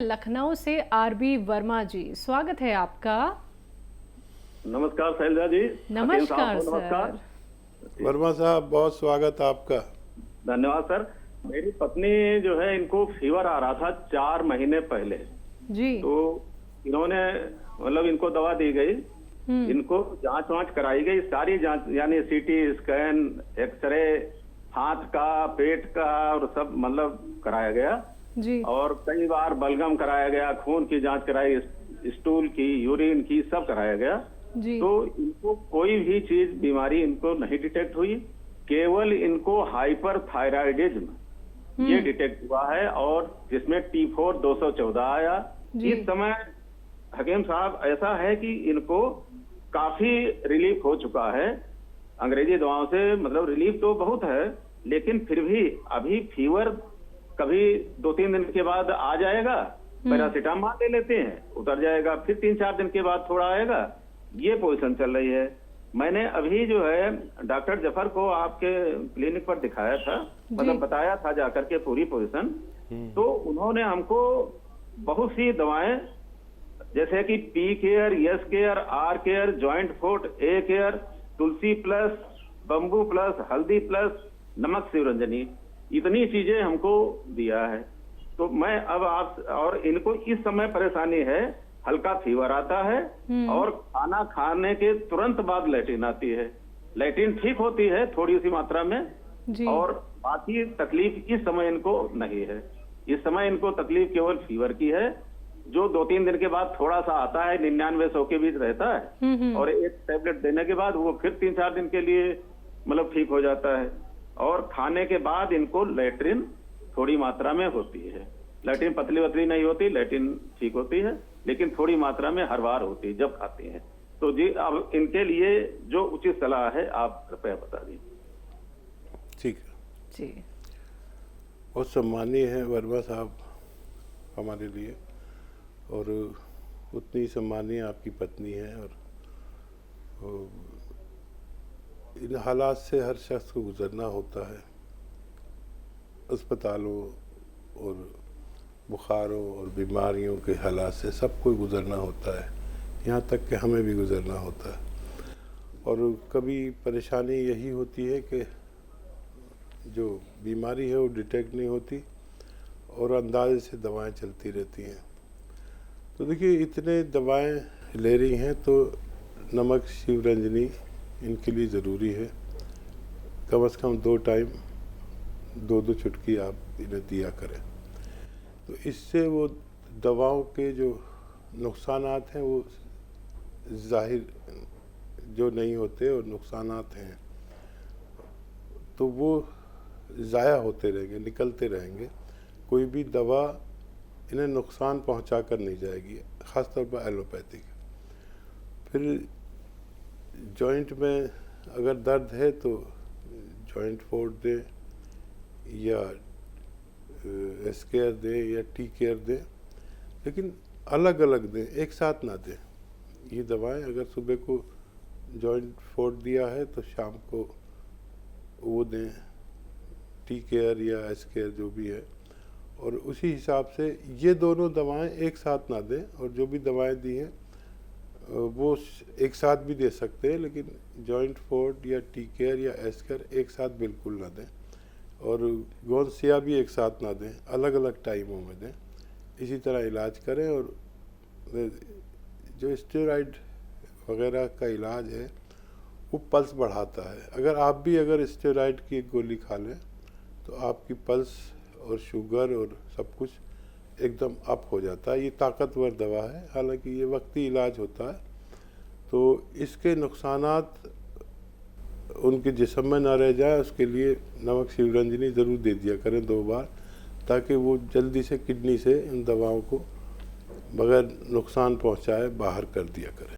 लखनऊ से आरबी वर्मा जी, स्वागत है आपका। नमस्कार शैलजा जी। नमस्कार नमस्कार सर। वर्मा साहब, बहुत स्वागत आपका। धन्यवाद सर। मेरी पत्नी जो है, इनको फीवर आ रहा था 4 महीने पहले। जी। तो इन्होंने मतलब इनको दवा दी गई, इनको जांच वांच कराई गई, सारी जांच यानी सीटी स्कैन, एक्सरे, हाथ का, पेट का और सब मतलब कराया गया जी। और कई बार बलगम कराया गया, खून की जांच कराई, स्टूल की, यूरिन की, सब कराया गया। जी। तो इनको कोई भी चीज बीमारी इनको नहीं डिटेक्ट हुई, केवल इनको हाइपर थायराइडिज्म ये डिटेक्ट हुआ है और जिसमें T4 214 आया। इस समय हकीम साहब ऐसा है कि इनको काफी रिलीफ हो चुका है अंग्रेजी दवाओं से, मतलब रिलीफ तो बहुत है, लेकिन फिर भी अभी फीवर कभी 2-3 दिन के बाद आ जाएगा, पैरासीटामोल ले लेते हैं, उतर जाएगा, फिर 3-4 दिन के बाद थोड़ा आएगा, ये पोजीशन चल रही है। मैंने अभी जो है डॉक्टर जफर को आपके क्लिनिक पर दिखाया था, मतलब बताया था जाकर के पूरी पोजीशन। तो उन्होंने हमको बहुत सी दवाएं जैसे कि P care, yes care, R care, joint fort, A care, Tulsi plus, bamboo plus, Haldi plus, नमक शिवरंजनी, इतनी चीजें हमको दिया है। तो मैं अब आप और इनको इस समय परेशानी है, हल्का फीवर आता है और खाना खाने के तुरंत बाद लैट्रिन आती है। लैट्रिन ठीक होती है थोड़ी सी मात्रा में जी। और बाकी तकलीफ इस समय इनको नहीं है। इस समय इनको तकलीफ केवल फीवर की है, जो 2-3 दिन के बाद थोड़ा सा आता है, 99-100 के बीच रहता है और एक टैबलेट देने के बाद वो फिर 3-4 दिन के लिए मतलब ठीक हो जाता है। और खाने के बाद इनको लैट्रिन थोड़ी मात्रा में होती है, लैट्रिन पतली वतली नहीं होती, लैट्रिन ठीक होती है, लेकिन थोड़ी मात्रा में हर बार होती है जब खाती हैं। तो जी अब इनके लिए जो उचित सलाह है आप कृपया बता दीजिए। ठीक है जी। बहुत सम्मानीय है वर्मा साहब हमारे लिए, और उतनी सम्मानीय आपकी पत्नी है। और इन हालात से हर शख्स को गुजरना होता है, अस्पतालों और बुखारों और बीमारियों के हालात से सबको गुजरना होता है, यहाँ तक कि हमें भी गुजरना होता है। और कभी परेशानी यही होती है कि जो बीमारी है वो डिटेक्ट नहीं होती और अंदाजे से दवाएं चलती रहती हैं। तो देखिए, इतने दवाएं ले रही हैं तो नमक शिवरंजनी इनके लिए ज़रूरी है। कम से कम 2 टाइम 2-2 चुटकी आप इन्हें दिया करें, तो इससे वो दवाओं के जो नुकसानात हैं वो जाहिर जो नहीं होते और नुकसानात हैं तो वो ज़ाया होते रहेंगे, निकलते रहेंगे। कोई भी दवा इन्हें नुकसान पहुंचा कर नहीं जाएगी, ख़ासतौर पर एलोपैथिक। फिर जॉइंट में अगर दर्द है तो जॉइंट फोर्ट दे या एस केयर दे या टी केयर दे, लेकिन अलग अलग दें, एक साथ ना दें। ये दवाएं अगर सुबह को जॉइंट फोर्ट दिया है तो शाम को वो दें, टी केयर या एस केयर जो भी है, और उसी हिसाब से ये दोनों दवाएं एक साथ ना दें। और जो भी दवाएं दी हैं वो एक साथ भी दे सकते हैं, लेकिन जॉइंट फोर्ट या टी केयर या एस केयर एक साथ बिल्कुल ना दें, और गोंसिया भी एक साथ ना दें, अलग अलग टाइमों में दें। इसी तरह इलाज करें। और जो स्टेरॉइड वगैरह का इलाज है वो पल्स बढ़ाता है। अगर स्टेरॉइड की एक गोली खा लें तो आपकी पल्स और शुगर और सब कुछ एकदम अप हो जाता है। ये ताकतवर दवा है, हालांकि ये वक्ती इलाज होता है। तो इसके नुकसानात उनके जिस्म में ना रह जाए, उसके लिए नमक शिवरंजनी ज़रूर दे दिया करें 2 बार, ताकि वो जल्दी से किडनी से इन दवाओं को बगैर नुकसान पहुंचाए बाहर कर दिया करें।